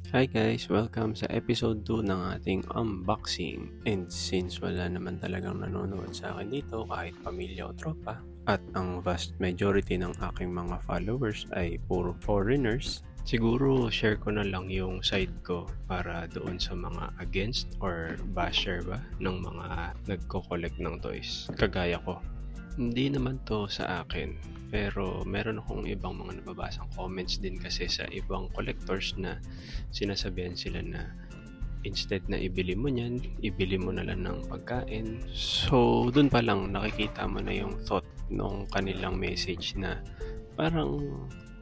Hi guys! Welcome sa episode 2 ng ating unboxing. And since wala naman talagang nanonood sa akin dito kahit pamilya o tropa, at ang vast majority ng aking mga followers ay puro foreigners, siguro share ko na lang yung side ko para doon sa mga against or basher ba ng mga nagko-collect ng toys. Kagaya ko. Hindi naman 'to sa akin, pero meron akong ibang mga nababasang comments din kasi sa ibang collectors na sinasabihan sila na instead na ibili mo niyan, ibili mo na lang ng pagkain. So, dun pa lang nakikita mo na yung thought nung kanilang message na parang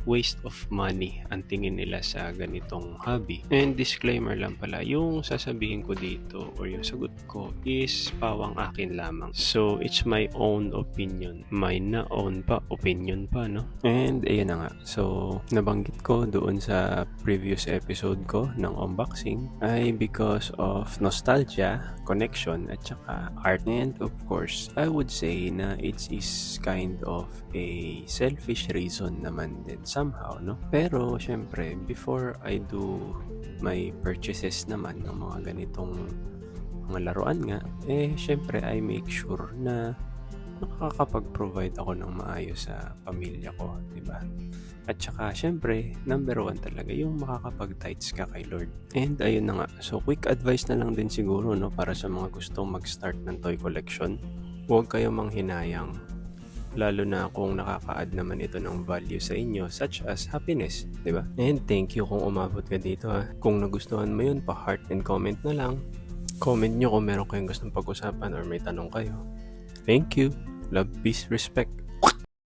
waste of money ang tingin nila sa ganitong hobby. And disclaimer lang pala, yung sasabihin ko dito or yung sagot ko is pawang akin lamang. So, it's my own opinion. Mine na own pa, opinion pa, no? And ayun na nga. So, nabanggit ko doon sa previous episode ko ng unboxing ay because of nostalgia, connection, at saka art. And of course, I would say na it is kind of a selfish reason naman din somehow, no? Pero syempre, before I do my purchases naman ng mga ganitong mga laruan nga, syempre I make sure na nakakapag-provide ako ng maayos sa pamilya ko, di ba? At saka syempre, number one talaga yung makakapag-tithes ka kay Lord. And ayun na nga, so quick advice na lang din siguro, no, para sa mga gustong mag-start ng toy collection. Huwag kayong manghinayang, lalo na kung nakaka-add naman ito ng value sa inyo such as happiness, di ba? And thank you kung umabot ka dito ha. Kung nagustuhan mo yun, pa-heart and comment na lang. Comment nyo kung meron kayong gustong pag-usapan or may tanong kayo. Thank you. Love, peace, respect.